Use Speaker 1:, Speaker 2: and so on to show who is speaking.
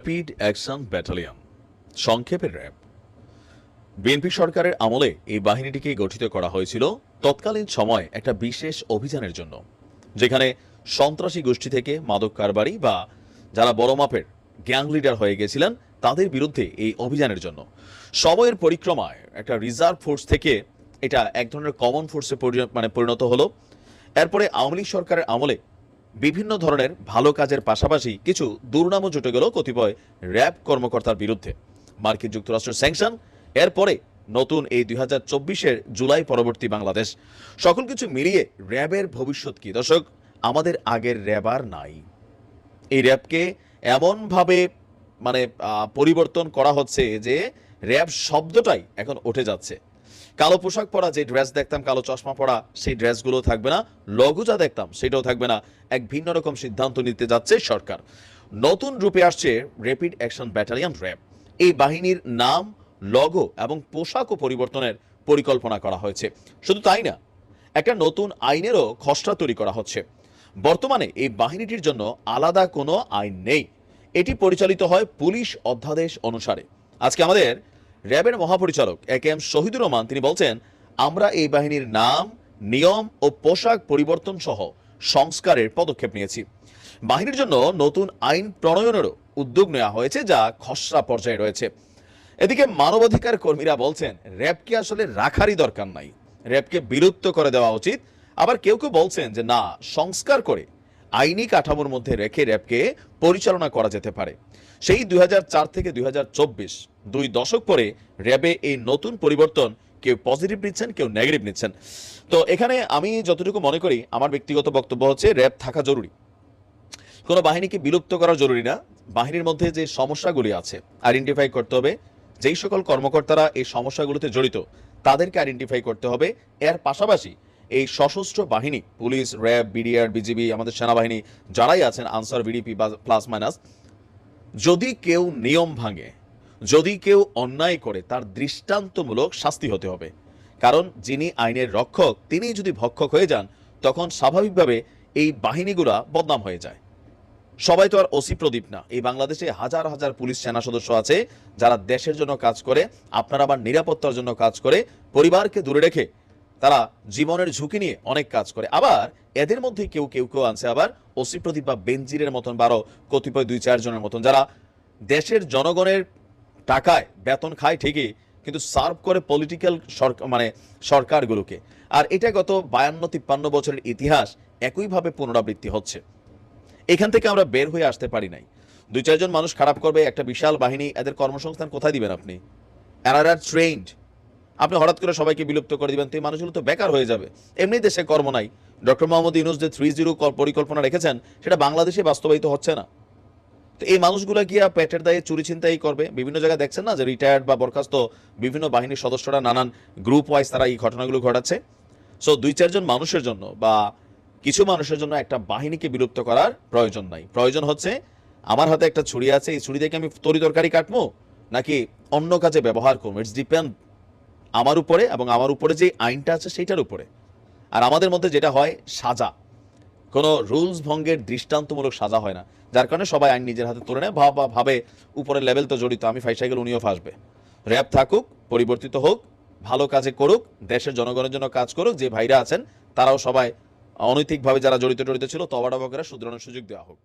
Speaker 1: Rapid action battalion, সংক্ষেপে RAB. BNP সরকারের আমলে এই বাহিনীটিকে গঠিত করা হয়েছিল তৎকালীন সময় একটা বিশেষ অভিযানের জন্য, যেখানে সন্ত্রাসী গোষ্ঠী থেকে মাদক কারবারি বা যারা বড় মাপের গ্যাং লিডার হয়ে গেছিলেন তাদের বিরুদ্ধে এই অভিযানের জন্য সময়ের পরিক্রমায় একটা রিজার্ভ ফোর্স থেকে এটা এক ধরনের কমন ফোর্সে পরিণত হলো। এরপরে আওয়ামী লীগ সরকারের আমলে বিভিন্ন ধরনের ভালো কাজের পাশাপাশি কিছু দুর্নামও জুটে গেল কতিপয় র্যাব কর্মকর্তার বিরুদ্ধে। মার্কিন যুক্তরাষ্ট্রের স্যাংশন, এরপরে নতুন এই 2024-এর জুলাই পরবর্তী বাংলাদেশ, সকল কিছু মিলিয়ে র্যাবের ভবিষ্যৎ কি দর্শক? আমাদের আগের র্যাব আর নাই। এই র্যাবকে এমনভাবে পরিবর্তন করা হচ্ছে যে র্যাব শব্দটাই এখন উঠে যাচ্ছে। কালো পোশাক পরা যে ড্রেস দেখতাম, কালো চশমা পরা সেই ড্রেসগুলো থাকবে না, লঘু যা দেখতাম সেটাও থাকবে না। এক ভিন্ন রকম সিদ্ধান্ত নিতে যাচ্ছে সরকার। নতুন রূপে আসছে র্যাপিড অ্যাকশন ব্যাটালিয়ন র্যাব। এই বাহিনীর নাম, লগো এবং পোশাকও পরিবর্তনের পরিকল্পনা করা হয়েছে। শুধু তাই না, একটা নতুন আইনেরও খসড়া তৈরি করা হচ্ছে। বর্তমানে এই বাহিনীটির জন্য আলাদা কোনো আইন নেই, এটি পরিচালিত হয় পুলিশ অধ্যাদেশ অনুসারে। আজকে আমাদের র্যাবের মহাপরিচালক একেএম শহীদুর রহমান তিনি বলছেন, আমরা এই বাহিনীর নাম, নিয়ম ও পোশাক পরিবর্তন সহ সংস্কারের পদক্ষেপ নিয়েছি। বাহিনীর জন্য নতুন আইন প্রণয়নেরও উদ্যোগ নেওয়া হয়েছে, যা খসড়া পর্যায়ে রয়েছে। এদিকে মানবাধিকার কর্মীরা বলছেন র্যাবকে আসলে রাখারই দরকার নাই, র্যাবকে বিলুপ্ত করে দেওয়া উচিত। আবার কেউ কেউ বলছেন যে না, সংস্কার করে আইনি কাঠামোর মধ্যে রেখে র্যাবকে পরিচালনা করা যেতে পারে। সেই 2004 থেকে 2024, 2 দশক পরে র্যাবে এই নতুন পরিবর্তন কেউ পজিটিভ নিচ্ছেন, কেউ নেগেটিভ নিচ্ছেন। তো এখানে আমি যতটুকু মনে করি, আমার ব্যক্তিগত বক্তব্য হচ্ছে র্যাব থাকা জরুরি, কোনো বাহিনীকে বিলুপ্ত করা জরুরি না। বাহিনীর মধ্যে যে সমস্যাগুলি আছে আইডেন্টিফাই করতে হবে, যেই সকল কর্মকর্তারা এই সমস্যাগুলোতে জড়িত তাদেরকে আইডেন্টিফাই করতে হবে। এর পাশাপাশি এই সশস্ত্র বাহিনী, পুলিশ, র্যাব, বিডিআর, বিজিবি, আমাদের সেনাবাহিনী যারাই আছেন, আনসার, ভিডিপি বা প্লাস মাইনাস, যদি কেউ নিয়ম ভাঙে, যদি কেউ অন্যায় করে, তার দৃষ্টান্তমূলক শাস্তি হতে হবে। কারণ যিনি আইনের রক্ষক তিনি যদি ভক্ষক হয়ে যান, তখন স্বাভাবিকভাবে এই বাহিনীগুলা বদনাম হয়ে যায়। সবাই তো আর ওসি প্রদীপ না। এই বাংলাদেশে হাজার হাজার পুলিশ সেনা সদস্য আছে যারা দেশের জন্য কাজ করে, আপনার আবার নিরাপত্তার জন্য কাজ করে, পরিবারকে দূরে রেখে তারা জীবনের ঝুঁকি নিয়ে অনেক কাজ করে। আবার এদের মধ্যে কেউ কেউ আছে আবার ওসি প্রদীপ বা বেনজিরের মতন, বারো কতিপয় 2-4 জনের মতন, যারা দেশের জনগণের টাকায় বেতন খায় ঠিকই, কিন্তু সার্ভ করে পলিটিক্যাল সরকারগুলোকে। আর এটা গত 52-53 বছরের ইতিহাস একইভাবে পুনরাবৃত্তি হচ্ছে। এখান থেকে আমরা বের হয়ে আসতে পারি নাই। 2-4 জন মানুষ খারাপ করবে, একটা বিশাল বাহিনী, এদের কর্মসংস্থান কোথায় দিবেন আপনি? এনারা ট্রেন্ড, আপনি হঠাৎ করে সবাইকে বিলুপ্ত করে দিবেন তো এই মানুষগুলো তো বেকার হয়ে যাবে। এমনি দেশে কর্ম নাই। ডক্টর মোহাম্মদ ইউনূস যে 3-0 পরিকল্পনা রেখেছেন সেটা বাংলাদেশে বাস্তবায়িত হচ্ছে না। তো এই মানুষগুলো গিয়া পেটের দায়ে চুরি ছিনতাই করবে। বিভিন্ন জায়গায় দেখছেন না যে রিটায়ার্ড বা বরখাস্ত বিভিন্ন বাহিনীর সদস্যরা নানান গ্রুপ ওয়াইজ তারা এই ঘটনাগুলো ঘটাচ্ছে। সো 2-4 জন মানুষের জন্য বা কিছু মানুষের জন্য একটা বাহিনীকে বিলুপ্ত করার প্রয়োজন নাই। প্রয়োজন হচ্ছে, আমার হাতে একটা ছুরি আছে, এই ছুরি থেকে আমি তরি তরকারি কাটবো নাকি অন্য কাজে ব্যবহার করবো, ইটস ডিপেন্ড আমার উপরে এবং আমার উপরে যে আইনটা আছে সেইটার উপরে। আর আমাদের মধ্যে যেটা হয়, সাজা, কোনো রুলস ভঙ্গের দৃষ্টান্তমূলক সাজা হয় না, যার কারণে সবাই আইন নিজের হাতে তুলে নেয়, ভাবে উপরের লেভেল তো জড়িত, আমি ফাইসা গেলে উনিও ফাঁসবে। র্যাব থাকুক, পরিবর্তিত হোক, ভালো কাজে করুক, দেশের জনগণের জন্য কাজ করুক। যে ভাইরা আছেন তারাও সবাই অনৈতিকভাবে যারা জড়িত ছিল তবাডাবা করে শুধরানোর সুযোগ দেওয়া হোক।